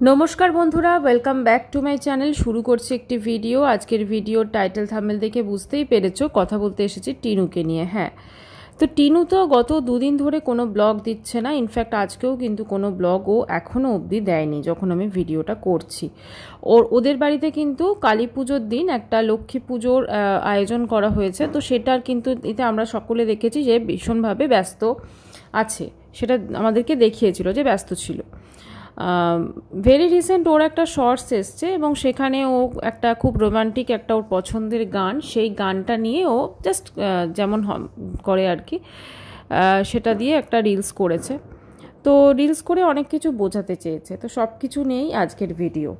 नमस्कार बंधुरा welcome back to my channel. शुरू करছি একটি ভিডিও। আজকের ভিডিওর টাইটেল থাম্বনেল দেখে বুঝতেই পেরেছো কথা বলতে এসেছি টিনুকে নিয়ে। হ্যাঁ, তো টিনু তো গত দুদিন ধরে কোনো ব্লগ দিচ্ছে না। ইনফ্যাক্ট আজকেও কিন্তু কোনো ব্লগ ও এখনও অবধি দেয়নি যখন আমি ভিডিওটা করছি। ওদের বাড়িতে কিন্তু কালী পুজোর দিন একটা লক্ষ্মী পুজোর আয়োজন করা হয়েছে, তো সেটার কিন্তু এতে আমরা সকলে দেখেছি যে ভীষণভাবে ব্যস্ত আছে। সেটা আমাদেরকে দেখিয়েছিল যে ব্যস্ত ছিল। ভেরি রিসেন্ট ওর একটা শর্টস এসছে এবং সেখানে ও একটা খুব রোমান্টিক একটা ওর পছন্দের গান, সেই গানটা নিয়ে ও জাস্ট যেমন করে আর কি সেটা দিয়ে একটা রিলস করেছে। তো রিলস করে অনেক কিছু বোঝাতে চেয়েছে, তো সব কিছু নিয়েই আজকের ভিডিও।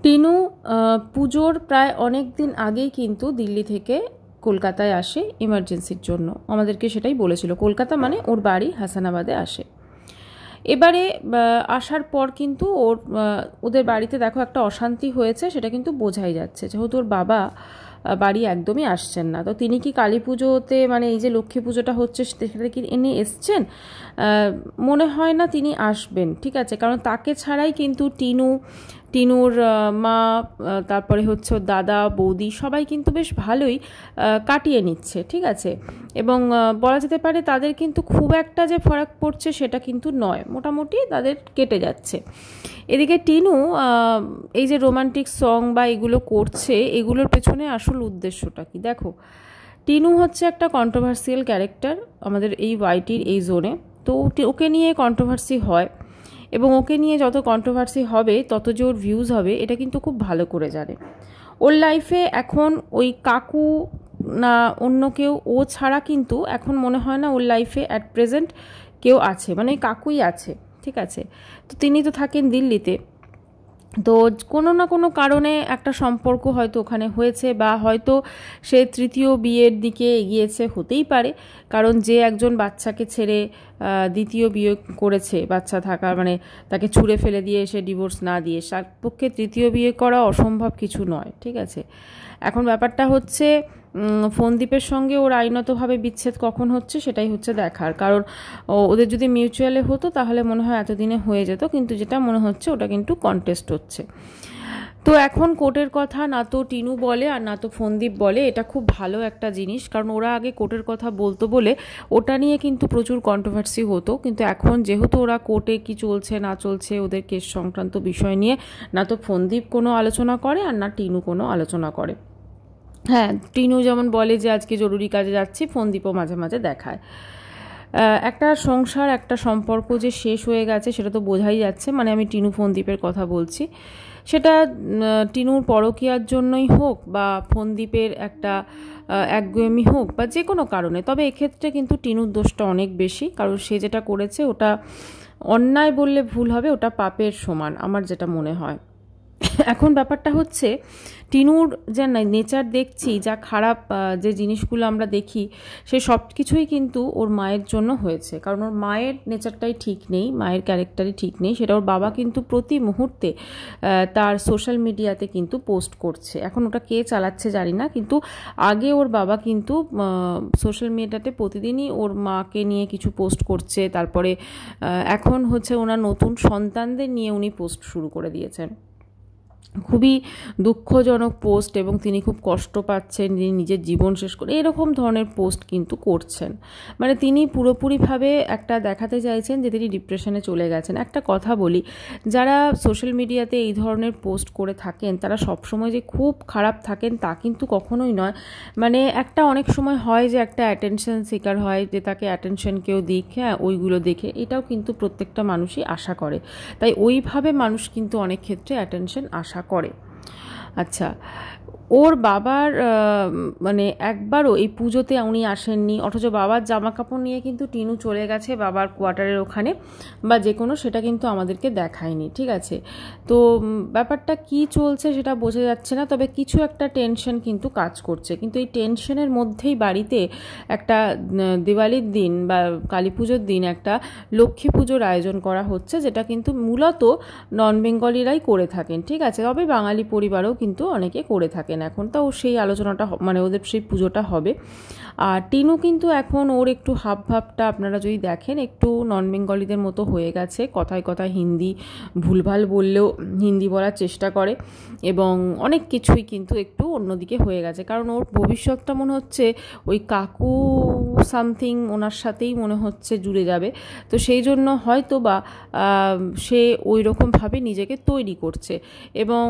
টিনু পুজোর প্রায় অনেক দিন আগেই কিন্তু দিল্লি থেকে কলকাতায় আসে ইমার্জেন্সির জন্য। আমাদেরকে সেটাই বলেছিল, কলকাতা মানে ওর বাড়ি হাসানাবাদে আসে। এবারে আসার পর কিন্তু ওদের বাড়িতে দেখো একটা অশান্তি হয়েছে, সেটা কিন্তু বোঝাই যাচ্ছে। যেহেতু ওর বাবা বাড়ি একদমই আসছেন না, তো তিনি কি কালী পুজোতে মানে এই যে লক্ষ্মী পুজোটা হচ্ছে সেটা কি ইনি এসছেন? মনে হয় না তিনি আসবেন, ঠিক আছে, কারণ তাকে ছাড়াই কিন্তু টিনুর মা, তারপরে হচ্ছে ওর দাদা বৌদি সবাই কিন্তু বেশ ভালোই কাটিয়ে নিচ্ছে, ঠিক আছে। এবং বলা যেতে পারে তাদের কিন্তু খুব একটা যে ফারাক পড়ছে সেটা কিন্তু নয়, মোটামুটি তাদের কেটে যাচ্ছে। এদিকে টিনু এই যে রোমান্টিক সং বা এগুলো করছে, এগুলোর পেছনে আসল উদ্দেশ্যটা কি দেখো। টিনু হচ্ছে একটা কন্ট্রোভার্সিয়াল ক্যারেক্টার আমাদের এই ওয়াইটির এই জোনে। তো ওকে নিয়ে কন্ট্রোভার্সি হয় এবং ওকে নিয়ে যত কন্ট্রোভার্সি হবে তত যে ওর ভিউজ হবে এটা কিন্তু খুব ভালো করে জানে। ওর লাইফে এখন ওই কাকু না অন্য কেউ ও ছাড়া কিন্তু এখন মনে হয় না ওর লাইফে অ্যাট প্রেজেন্ট কেউ আছে, মানে ওই কাকুই আছে, ঠিক আছে। তো তিনি তো থাকেন দিল্লিতে, তো কোনো না কোনো কারণে একটা সম্পর্ক হয়তো ওখানে হয়েছে বা হয়তো সে তৃতীয় বিয়ের দিকে এগিয়েছে, হতেই পারে। কারণ যে একজন বাচ্চাকে ছেড়ে দ্বিতীয় বিয়ে করেছে, বাচ্চা থাকার মানে তাকে ছুঁড়ে ফেলে দিয়ে এসে ডিভোর্স না দিয়ে, তার পক্ষে তৃতীয় বিয়ে করা অসম্ভব কিছু নয়, ঠিক আছে। এখন ব্যাপারটা হচ্ছে ফোনদীপের সঙ্গে ওর আইনতভাবে বিচ্ছেদ কখন হচ্ছে সেটাই হচ্ছে দেখার। কারণ ওদের যদি মিউচুয়ালে হতো তাহলে মনে হয় এতদিনে হয়ে যেত, কিন্তু যেটা মনে হচ্ছে ওটা কিন্তু কন্টেস্ট হচ্ছে। তো এখন কোর্টের কথা না তো টিনু বলে আর না তো ফোনদীপ বলে, এটা খুব ভালো একটা জিনিস। কারণ ওরা আগে কোর্টের কথা বলতো বলে ওটা নিয়ে কিন্তু প্রচুর কন্ট্রোভার্সি হতো, কিন্তু এখন যেহেতু ওরা কোর্টে কি চলছে না চলছে ওদের কেস সংক্রান্ত বিষয় নিয়ে না তো ফোনদীপ কোনো আলোচনা করে আর না টিনু কোনো আলোচনা করে। হ্যাঁ, টিনু যেমন বলে যে আজকে জরুরি কাজে যাচ্ছি, ফোনদীপও মাঝে মাঝে দেখায়। একটা সংসার একটা সম্পর্ক যে শেষ হয়ে গেছে সেটা তো বোঝাই যাচ্ছে, মানে আমি টিনু ফোনদীপের কথা বলছি। সেটা টিনুর পরকীয়ার জন্যই হোক বা ফোনদীপের একটা একগুয়েমি হোক বা যে কোনো কারণে, তবে এক্ষেত্রে কিন্তু টিনুর দোষটা অনেক বেশি। কারণ সে যেটা করেছে ওটা অন্যায় বললে ভুল হবে, ওটা পাপের সমান আমার যেটা মনে হয়। এখন ব্যাপারটা হচ্ছে টিনুর যে নেচার দেখছি, যা খারাপ যে জিনিসগুলো আমরা দেখি সে সব কিছুই কিন্তু ওর মায়ের জন্য হয়েছে। কারণ ওর মায়ের নেচারটাই ঠিক নেই, মায়ের ক্যারেক্টারই ঠিক নেই। সেটা ওর বাবা কিন্তু প্রতি মুহূর্তে তার সোশ্যাল মিডিয়াতে কিন্তু পোস্ট করছে। এখন ওটা কে চালাচ্ছে জানি না, কিন্তু আগে ওর বাবা কিন্তু সোশ্যাল মিডিয়াতে প্রতিদিনই ওর মাকে নিয়ে কিছু পোস্ট করছে। তারপরে এখন হচ্ছে ওনার নতুন সন্তানদের নিয়ে উনি পোস্ট শুরু করে দিয়েছেন। খুবই দুঃখজনক পোস্ট, এবং তিনি খুব কষ্ট পাচ্ছেন, তিনি নিজের জীবন শেষ করে এরকম ধরনের পোস্ট কিন্তু করছেন। মানে তিনি পুরোপুরিভাবে একটা দেখাতে চাইছেন যে তিনি ডিপ্রেশনে চলে গেছেন। একটা কথা বলি, যারা সোশ্যাল মিডিয়াতে এই ধরনের পোস্ট করে থাকেন তারা সবসময় যে খুব খারাপ থাকেন তা কিন্তু কখনোই নয়। মানে একটা অনেক সময় হয় যে একটা অ্যাটেনশন সিকার হয়, যে তাকে অ্যাটেনশন কেউ দিক, হ্যাঁ ওইগুলো দেখে, এটাও কিন্তু প্রত্যেকটা মানুষই আশা করে। তাই ওইভাবে মানুষ কিন্তু অনেক ক্ষেত্রে অ্যাটেনশন আশা করে। আচ্ছা, ওর বাবার মানে একবারও এই পুজোতে উনি আসেননি, অথচ বাবার জামা কাপড় নিয়ে কিন্তু টিনু চলে গেছে বাবার কোয়ার্টারের ওখানে বা যে কোনো, সেটা কিন্তু আমাদেরকে দেখায়নি, ঠিক আছে। তো ব্যাপারটা কি চলছে সেটা বোঝা যাচ্ছে না, তবে কিছু একটা টেনশন কিন্তু কাজ করছে। কিন্তু এই টেনশনের মধ্যেই বাড়িতে একটা দিওয়ালির দিন বা কালী পুজোর দিন একটা লক্ষ্মী পুজোর আয়োজন করা হচ্ছে, যেটা কিন্তু মূলত নন বেঙ্গলিরাই করে থাকেন, ঠিক আছে। তবে বাঙালি পরিবারও কিন্তু অনেকে করে থাকেন। থাকেন এখন, তাও সেই আলোচনাটা মানে ওদের সেই পুজোটা হবে। আর টিনু কিন্তু এখন ওর একটু হাবভাবটা আপনারা যদি দেখেন একটু নন বেঙ্গলিদের মতো হয়ে গেছে, কথায় কথায় হিন্দি ভুলভাল বললেও হিন্দি বলার চেষ্টা করে এবং অনেক কিছুই কিন্তু একটু অন্যদিকে হয়ে গেছে। কারণ ওর ভবিষ্যৎটা মনে হচ্ছে ওই কাকু সামথিং ওনার সাথেই মনে হচ্ছে জুড়ে যাবে। তো সেই জন্য হয়তো বা সে ওই রকমভাবে নিজেকে তৈরি করছে এবং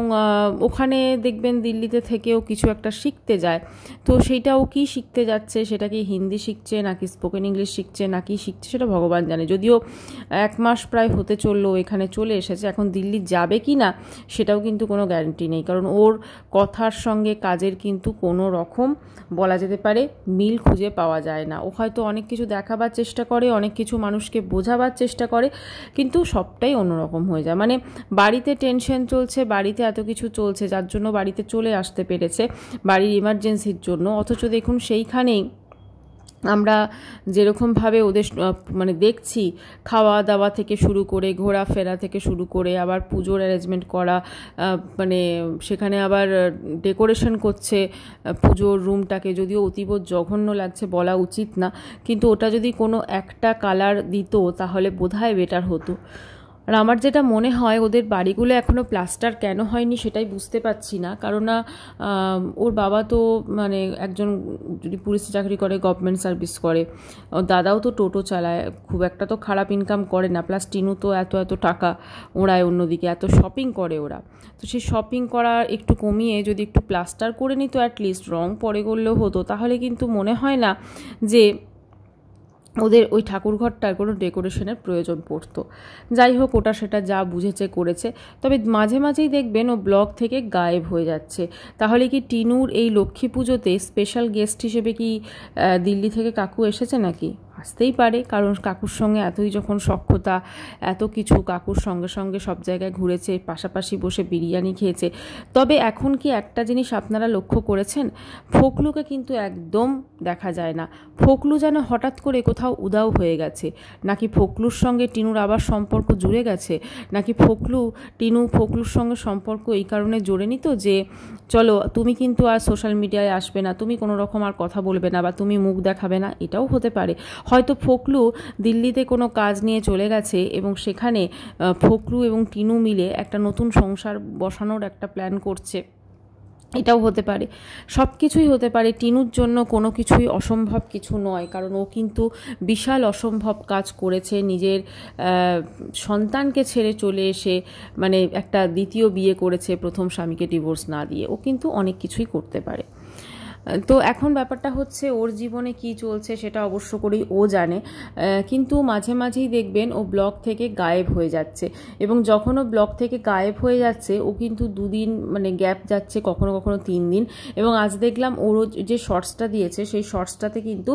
ওখানে দেখবেন দিল্লিতে থেকেও কিছু একটা শিখতে যায়। তো সেইটাও কি শিখতে যাচ্ছে, সেটা কি হিন্দি শিখছে নাকি স্পোকেন ইংলিশ শিখছে নাকি শিখছে সেটা ভগবান জানে। যদিও 1 মাস প্রায় হতে চললো এখানে চলে এসেছে, এখন দিল্লি যাবে কি না সেটাও কিন্তু কোনো গ্যারান্টি নেই। কারণ ওর কথার সঙ্গে কাজের কিন্তু কোনো রকম বলা যেতে পারে মিল খুঁজে পাওয়া যায় না। ও হয়তো অনেক কিছু দেখাবার চেষ্টা করে, অনেক কিছু মানুষকে বোঝাবার চেষ্টা করে, কিন্তু সবটাই অন্যরকম হয়ে যায়। মানে বাড়িতে টেনশন চলছে, বাড়িতে এত কিছু চলছে যার জন্য বাড়িতে চলে আসতে পেরেছে বাড়ির ইমার্জেন্সির জন্য, অথচ দেখুন সেইখানেই আমরা যেরকমভাবে ওদের মানে দেখছি খাওয়া দাওয়া থেকে শুরু করে ঘোরাফেরা থেকে শুরু করে আবার পুজোর অ্যারেঞ্জমেন্ট করা, মানে সেখানে আবার ডেকোরেশন করছে পুজোর রুমটাকে, যদিও অতীব জঘন্য লাগছে বলা উচিত না, কিন্তু ওটা যদি কোনো একটা কালার দিত তাহলে বোধহয় বেটার হতো। আর আমার যেটা মনে হয় ওদের বাড়িগুলো এখনও প্লাস্টার কেন হয়নি সেটাই বুঝতে পারছি না। কারণ ওর বাবা তো মানে একজন যদি পুলিশে চাকরি করে, গভর্নমেন্ট সার্ভিস করে, ওর দাদাও তো টোটো চালায়, খুব একটা তো খারাপ ইনকাম করে না, প্লাস টিনু তো এত টাকা ওড়ায় অন্যদিকে, এত শপিং করে ওরা। তো সেই শপিং করা একটু কমিয়ে যদি একটু প্লাস্টার করে নিত, অ্যাটলিস্ট রং পরে করলেও হতো, তাহলে কিন্তু মনে হয় না যে ওদের ওই ঠাকুরঘরটার কোনো ডেকোরেশনের প্রয়োজন পড়তো। যাই হোক, ওটা সেটা যা বুঝেছে করেছে। তবে মাঝে মাঝেই দেখবেন ও ব্লগ থেকে গায়েব হয়ে যাচ্ছে। তাহলে কি টিনুর এই লক্ষ্মী পুজোতে স্পেশাল গেস্ট হিসেবে কি দিল্লি থেকে কাকু এসেছে নাকি? আসতেই পারে, কারণ কাকুর সঙ্গে এতই যখন সখ্যতা, এত কিছু, কাকুর সঙ্গে সঙ্গে সব জায়গায় ঘুরেছে, পাশাপাশি বসে বিরিয়ানি খেয়েছে। তবে এখন কি একটা জিনিস আপনারা লক্ষ্য করেছেন, ফোকলুকে কিন্তু একদম দেখা যায় না। ফোকলু যেন হঠাৎ করে কোথাও উদাও হয়ে গেছে, নাকি ফোকলুর সঙ্গে টিনুর আবার সম্পর্ক জুড়ে গেছে, নাকি ফোকলুর সঙ্গে সম্পর্ক এই কারণে জোড়ে নিত যে চলো তুমি কিন্তু আর সোশ্যাল মিডিয়ায় আসবে না, তুমি কোনো রকম আর কথা বলবে না বা তুমি মুখ দেখাবে না, এটাও হতে পারে। হয়তো ফোকলু দিল্লিতে কোনো কাজ নিয়ে চলে গেছে এবং সেখানে ফোকলু এবং টিনু মিলে একটা নতুন সংসার বসানোর একটা প্ল্যান করছে, এটাও হতে পারে। সব কিছুই হতে পারে। টিনুর জন্য কোনো কিছুই অসম্ভব কিছু নয়, কারণ ও কিন্তু বিশাল অসম্ভব কাজ করেছে, নিজের সন্তানকে ছেড়ে চলে এসে মানে একটা দ্বিতীয় বিয়ে করেছে প্রথম স্বামীকে ডিভোর্স না দিয়ে। ও কিন্তু অনেক কিছুই করতে পারে। তো এখন ব্যাপারটা হচ্ছে ওর জীবনে কি চলছে সেটা অবশ্য করেই ও জানে, কিন্তু মাঝে মাঝেই দেখবেন ও ব্লগ থেকে গায়েব হয়ে যাচ্ছে, এবং যখন ও ব্লগ থেকে গায়েব হয়ে যাচ্ছে ও কিন্তু 2 দিন মানে গ্যাপ যাচ্ছে, কখনো কখনো 3 দিন। এবং আজ দেখলাম ওরও যে শর্টসটা দিয়েছে সেই শর্টসটাতে কিন্তু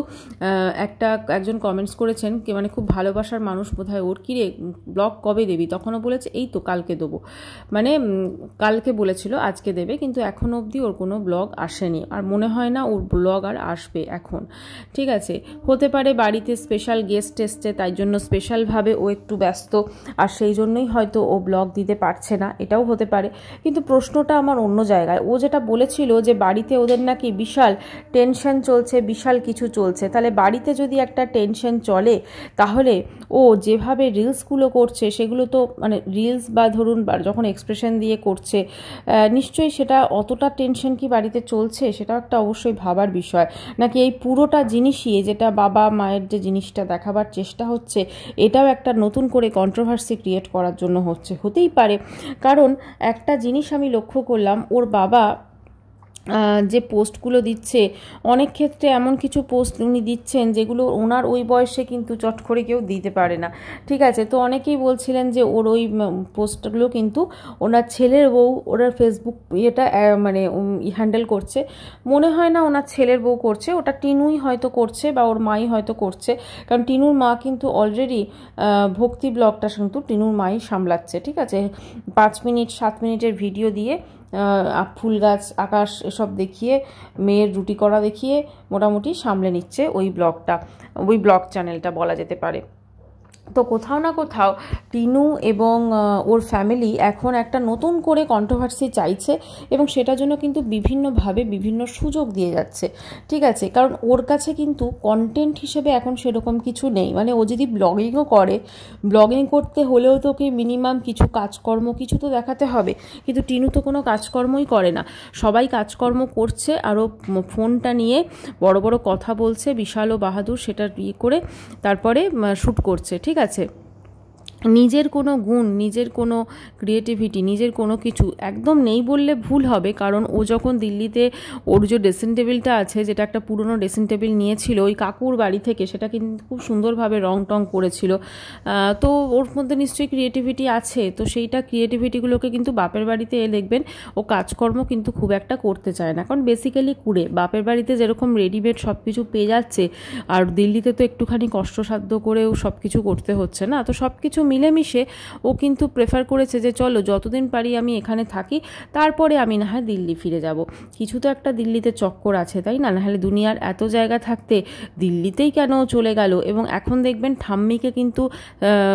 একজন কমেন্টস করেছেন মানে খুব ভালোবাসার মানুষ বোধহয় ওর, কিরে ব্লগ কবে দেবি? তখনও বলেছে এই তো কালকে দেবো, মানে কালকে বলেছিল আজকে দেবে, কিন্তু এখনও অবধি ওর কোনো ব্লগ আসেনি। আর মনে হয় না ওর ব্লগ আর আসবে এখন। ঠিক আছে, হতে পারে বাড়িতে স্পেশাল গেস্ট এসছে তাই জন্য স্পেশালভাবে ও একটু ব্যস্ত, আর সেই জন্যই হয়তো ও ব্লগ দিতে পারছে না, এটাও হতে পারে। কিন্তু প্রশ্নটা আমার অন্য জায়গায়। ও যেটা বলেছিল যে বাড়িতে ওদের নাকি বিশাল টেনশন চলছে, বিশাল কিছু চলছে, তাহলে বাড়িতে যদি একটা টেনশন চলে তাহলে ও যেভাবে রিলসগুলো করছে সেগুলো তো মানে রিলস বা ধরুন যখন এক্সপ্রেশন দিয়ে করছে নিশ্চয়ই সেটা অতটা টেনশন কি বাড়িতে চলছে, সেটাও একটা অবশ্যই ভাবার বিষয়। নাকি এই পুরোটা জিনিসই যেটা বাবা মায়ের যে জিনিসটা দেখাবার চেষ্টা হচ্ছে এটাও একটা নতুন করে কন্ট্রোভার্সি ক্রিয়েট করার জন্য হতেই পারে। কারণ একটা জিনিস আমি লক্ষ্য করলাম, ওর বাবা যে পোস্টগুলো দিচ্ছে অনেক ক্ষেত্রে এমন কিছু পোস্ট উনি দিচ্ছেন যেগুলো ওনার ওই বয়সে কিন্তু চট করে কেউ দিতে পারে না। ঠিক আছে, তো অনেকেই বলছিলেন যে ওর ওই পোস্টগুলো কিন্তু ওনার ছেলের বউ ওনার ফেসবুক এটা মানে হ্যান্ডেল করছে। মনে হয় না ওনার ছেলের বউ করছে, ওটা টিনুই হয়তো করছে বা ওর মাই হয়তো করছে, কারণ টিনুর মা কিন্তু অলরেডি ভক্তি ব্লগটা কিন্তু টিনুর মাই সামলাচ্ছে। ঠিক আছে, 5 মিনিট 7 মিনিটের ভিডিও দিয়ে ফুল গাছ আকাশ এসব দেখিয়ে মেয়ের রুটি করা দেখিয়ে মোটামুটি সামলে নিচ্ছে ওই ব্লগ চ্যানেলটা বলা যেতে পারে। তো কোথাও না কোথাও টিনু এবং ওর ফ্যামিলি এখন একটা নতুন করে কন্ট্রোভার্সি চাইছে এবং সেটার জন্য কিন্তু বিভিন্নভাবে বিভিন্ন সুযোগ দিয়ে যাচ্ছে, ঠিক আছে। কারণ ওর কাছে কিন্তু কন্টেন্ট হিসেবে এখন সেরকম কিছু নেই, মানে ও যদি ব্লগিংও করে, ব্লগিং করতে হলেও তোকে মিনিমাম কিছু কাজকর্ম কিছু তো দেখাতে হবে, কিন্তু টিনু তো কোনো কাজকর্মই করে না। সবাই কাজকর্ম করছে আর ও ফোনটা নিয়ে বড় বড় কথা বলছে, বিশাল ও বাহাদুর সেটা করে তারপরে শ্যুট করছে, ঠিক আছে। নিজের কোনো গুণ, নিজের কোনো ক্রিয়েটিভিটি, নিজের কোনো কিছু একদম নেই বললে ভুল হবে। কারণ ও যখন দিল্লিতে ওর যে ড্রেসিং টেবিলটা আছে, যেটা একটা পুরনো ড্রেসিং টেবিল নিয়েছিল ওই কাকুর বাড়ি থেকে, সেটা কিন্তু খুব সুন্দরভাবে রং টং করেছিল। তো ওর মধ্যে নিশ্চয়ই ক্রিয়েটিভিটি আছে, তো সেইটা ক্রিয়েটিভিটিগুলোকে কিন্তু বাপের বাড়িতে দেখবেন ও কাজকর্ম কিন্তু খুব একটা করতে চায় না। কারণ বেসিক্যালি কুড়ে বাপের বাড়িতে যেরকম রেডিমেড সব কিছু পেয়ে যাচ্ছে, আর দিল্লিতে তো একটুখানি কষ্টসাধ্য করেও সব কিছু করতে হচ্ছে না, তো সব কিছু মিলেমিশে ও কিন্তু প্রেফার করেছে যে চলো যতদিন পারি আমি এখানে থাকি, তারপরে আমি না হয় দিল্লি ফিরে যাব। কিছু তো একটা দিল্লিতে চক্কর আছে, তাই না? নাহলে দুনিয়ার এত জায়গা থাকতে দিল্লিতেই কেন চলে গেল। এবং এখন দেখবেন ঠাম্মিকে কিন্তু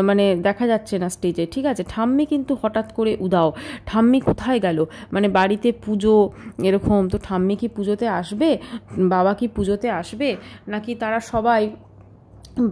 মানে দেখা যাচ্ছে না স্টেজে, ঠিক আছে। ঠাম্মি কিন্তু হঠাৎ করে উদাও, ঠাম্মি কোথায় গেল? মানে বাড়িতে পুজো এরকম, তো ঠাম্মি কি পুজোতে আসবে, বাবা কি পুজোতে আসবে, নাকি তারা সবাই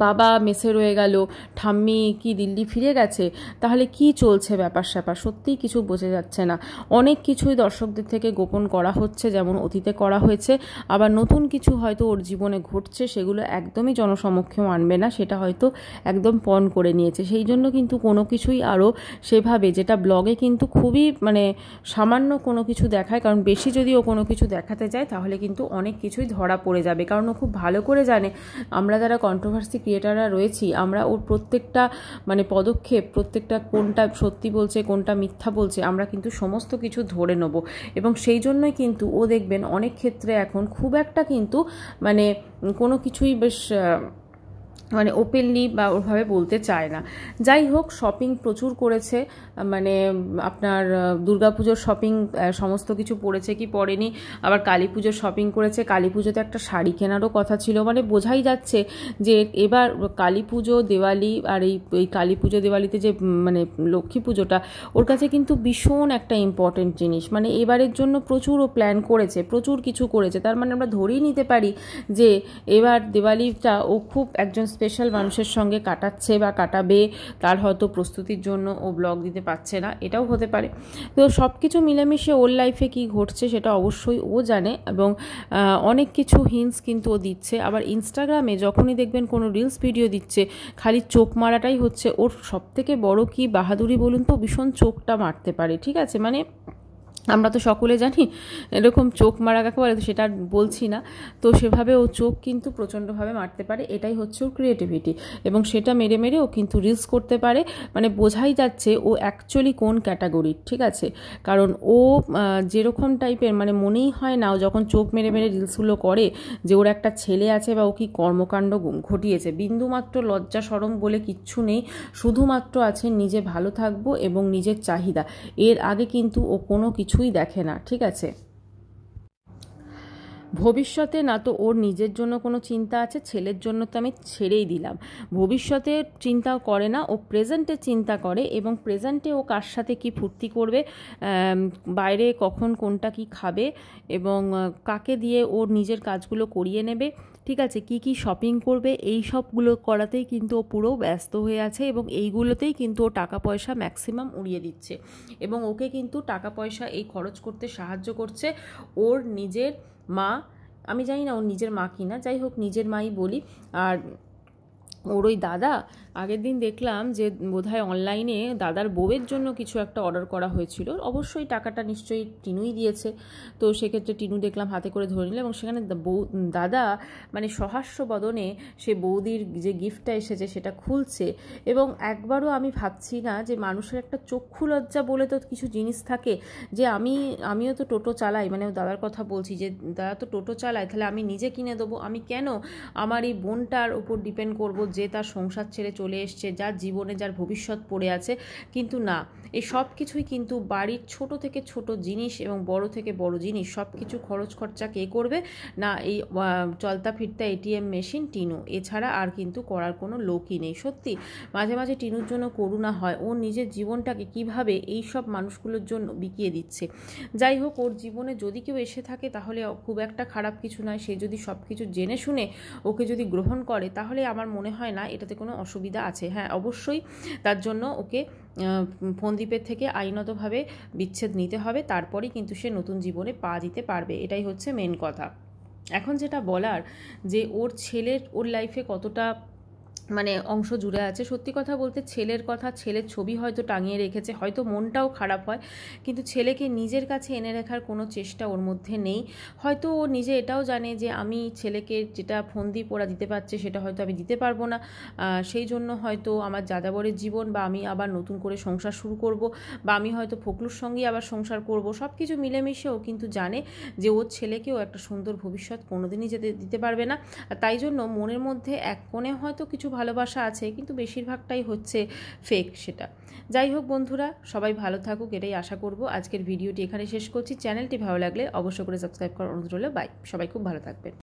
বাবা মেসে রয়ে গেল, ঠাম্মি কি দিল্লি ফিরে গেছে? তাহলে কি চলছে ব্যাপার স্যাপার, সত্যিই কিছু বোঝা যাচ্ছে না। অনেক কিছুই দর্শকদের থেকে গোপন করা হচ্ছে, যেমন অতীতে করা হয়েছে, আবার নতুন কিছু হয়তো ওর জীবনে ঘটছে, সেগুলো একদমই জনসমক্ষেও আনবে না, সেটা হয়তো একদম পণ করে নিয়েছে। সেই জন্য কিন্তু কোনো কিছুই আরও সেভাবে, যেটা ব্লগে কিন্তু খুবই মানে সামান্য কোনো কিছু দেখায়, কারণ বেশি যদি ও কোনো কিছু দেখাতে যায় তাহলে কিন্তু অনেক কিছুই ধরা পড়ে যাবে। কারণ ও খুব ভালো করে জানে আমরা যারা কন্ট্রোভার্সি ক্রিয়েটাররা রয়েছি, আমরা ওর প্রত্যেকটা মানে পদক্ষেপ, প্রত্যেকটা কোনটা সত্যি বলছে কোনটা মিথ্যা বলছে, আমরা কিন্তু সমস্ত কিছু ধরে নেব। এবং সেই জন্যই কিন্তু ও দেখবেন অনেক ক্ষেত্রে এখন খুব একটা কিন্তু মানে কোনো কিছুই বেশ মানে ওপেনলি বা ওভাবে বলতে চায় না। যাই হোক, শপিং প্রচুর করেছে, মানে আপনার দুর্গাপুজোর শপিং সমস্ত কিছু পড়েছে কি পড়েনি, আবার কালী পুজোর শপিং করেছে। কালী পুজোতে একটা শাড়ি কেনারও কথা ছিল, মানে বোঝাই যাচ্ছে যে এবার কালী পুজো দেওয়ালি আর এই কালী পুজো দেওয়ালিতে যে মানে লক্ষ্মী পুজোটা ওর কাছে কিন্তু ভীষণ একটা ইম্পর্টেন্ট জিনিস। মানে এবারের জন্য প্রচুর ও প্ল্যান করেছে, প্রচুর কিছু করেছে। তার মানে আমরা ধরেই নিতে পারি যে এবার দেওয়ালিটা ও খুব একজন স্পেশাল মানুষের সঙ্গে কাটাচ্ছে বা কাটাবে, তার হয়তো প্রস্তুতির জন্য ও ব্লগ দিতে পারছে না, এটাও হতে পারে। তো সব কিছু মিলেমিশে ওর লাইফে কি ঘটছে সেটা অবশ্যই ও জানে, এবং অনেক কিছু হিন্টস কিন্তু ও দিচ্ছে। আবার ইনস্টাগ্রামে যখনই দেখবেন কোনো রিলস ভিডিও দিচ্ছে, খালি চোখ মারাটাই হচ্ছে ওর সবথেকে বড় কি বাহাদুরি বলুন তো, ভীষণ চোখটা মারতে পারে, ঠিক আছে। মানে আমরা তো সকলে জানি এরকম চোখ মারা কাকে বলে, তো সেটা বলছি না। তো সেভাবে ও চোখ কিন্তু প্রচণ্ডভাবে মারতে পারে, এটাই হচ্ছে ওর ক্রিয়েটিভিটি। এবং সেটা মেরে মেরে ও কিন্তু রিলস করতে পারে, মানে বোঝাই যাচ্ছে ও অ্যাকচুয়ালি কোন ক্যাটাগরির, ঠিক আছে। কারণ ও যেরকম টাইপের, মানে মনেই হয় না ও যখন চোখ মেরে মেরে রিলসগুলো করে যে ওর একটা ছেলে আছে বা ও কি কর্মকাণ্ড ঘটিয়েছে। বিন্দুমাত্র লজ্জা শরম বলে কিচ্ছু নেই, শুধুমাত্র আছে নিজে ভালো থাকবো এবং নিজের চাহিদা। এর আগে কিন্তু ও কোনো কিছুই দেখে না, ঠিক আছে। ভবিষ্যতে না তো ওর নিজের জন্য কোনো চিন্তা আছে, ছেলের জন্য তো আমি ছেড়েই দিলাম, ভবিষ্যতে চিন্তাও করে না, ও প্রেজেন্টে চিন্তা করে। এবং প্রেজেন্টে ও কার সাথে কি ফুর্তি করবে, বাইরে কখন কোনটা কি খাবে, এবং কাকে দিয়ে ওর নিজের কাজগুলো করিয়ে নেবে, ঠিক আছে, কি কি শপিং করবে, এই সবগুলো করাতেই কিন্তু ও পুরো ব্যস্ত হয়ে আছে। এবং এইগুলোতেই কিন্তু ও টাকা পয়সা ম্যাক্সিমাম উড়িয়ে দিচ্ছে। এবং ওকে কিন্তু টাকা পয়সা এই খরচ করতে সাহায্য করছে ওর নিজের মা। আমি জানি না ওর নিজের মা কি না, যাই হোক নিজের মাই বলি। আর ওর ওই দাদা, আগের দিন দেখলাম যে বোধহয় অনলাইনে দাদার বউয়ের জন্য কিছু একটা অর্ডার করা হয়েছিল, অবশ্যই টাকাটা নিশ্চয়ই টিনুই দিয়েছে। তো সেক্ষেত্রে টিনু দেখলাম হাতে করে ধরে নিল, এবং সেখানে দাদা মানে সহাস্য বদনে সে বৌদির যে গিফটটা এসেছে সেটা খুলছে। এবং একবারও আমি ভাবছি না যে মানুষের একটা চক্ষু লজ্জা বলে তো কিছু জিনিস থাকে, যে আমিও তো টোটো চালাই, মানে দাদার কথা বলছি, যে দাদা তো টোটো চালায়, তাহলে আমি নিজে কিনে দেবো, আমি কেন আমার এই বোনটার উপর ডিপেন্ড করব যে তার সংসার ছেড়ে চলে চলে এসছে, যার জীবনে যার ভবিষ্যৎ পড়ে আছে, কিন্তু না, এই সব কিছুই কিন্তু বাড়ির ছোট থেকে ছোট জিনিস এবং বড় থেকে বড় জিনিস সব কিছু খরচ খরচা কে করবে না, এই চলতা ফিরতা এটিএম মেশিন টিনু, এছাড়া আর কিন্তু করার কোনো লোকই নেই। সত্যি মাঝে মাঝে টিনুর জন্য করুণা হয়, ও নিজের জীবনটাকে কিভাবে এই সব মানুষগুলোর জন্য বিকিয়ে দিচ্ছে। যাই হোক, ওর জীবনে যদি কেউ এসে থাকে তাহলে খুব একটা খারাপ কিছু নয়, সে যদি সব কিছু জেনে শুনে ওকে যদি গ্রহণ করে তাহলে আমার মনে হয় না এটাতে কোনো অসুবিধা আছে। হ্যাঁ, অবশ্যই তার জন্য ওকে ফোনদ্বীপের থেকে আইনতভাবে বিচ্ছেদ নিতে হবে, তারপরেই কিন্তু সে নতুন জীবনে পা দিতে পারবে, এটাই হচ্ছে মেন কথা। এখন যেটা বলার যে ওর ছেলের ওর লাইফে কতটা মানে অংশ জুড়ে আছে, সত্যি কথা বলতে ছেলের কথা, ছেলের ছবি হয়তো টাঙিয়ে রেখেছে, হয়তো মনটাও খারাপ হয়, কিন্তু ছেলেকে নিজের কাছে এনে রাখার কোনো চেষ্টা ওর মধ্যে নেই। হয়তো ও নিজে এটাও জানে যে আমি ছেলেকে যেটা ফোনদ্বীপ ওরা দিতে পারছে সেটা হয়তো আমি দিতে পারবো না, সেই জন্য হয়তো আমার যাযাবরের জীবন বা আমি আবার নতুন করে সংসার শুরু করব, বা আমি হয়তো ফকলুর সঙ্গেই আবার সংসার করব, সব কিছু মিলেমিশে ও কিন্তু জানে যে ওর ছেলেকেও একটা সুন্দর ভবিষ্যৎ কোনোদিনই যেতে দিতে পারবে না। আর তাই জন্য মনের মধ্যে এক কোণে হয়তো কিছু ভালোবাসা আছে, কিন্তু বেশিরভাগটাই হচ্ছে ফেক সেটা। যাই হোক বন্ধুরা, সবাই ভালো থাকুক এটাই আশা করব। আজকের ভিডিওটি এখানে শেষ করছি। চ্যানেলটি ভালো লাগলে অবশ্যই করে সাবস্ক্রাইব করার অনুরোধ রইল। বাই, সবাই খুব ভালো থাকবেন।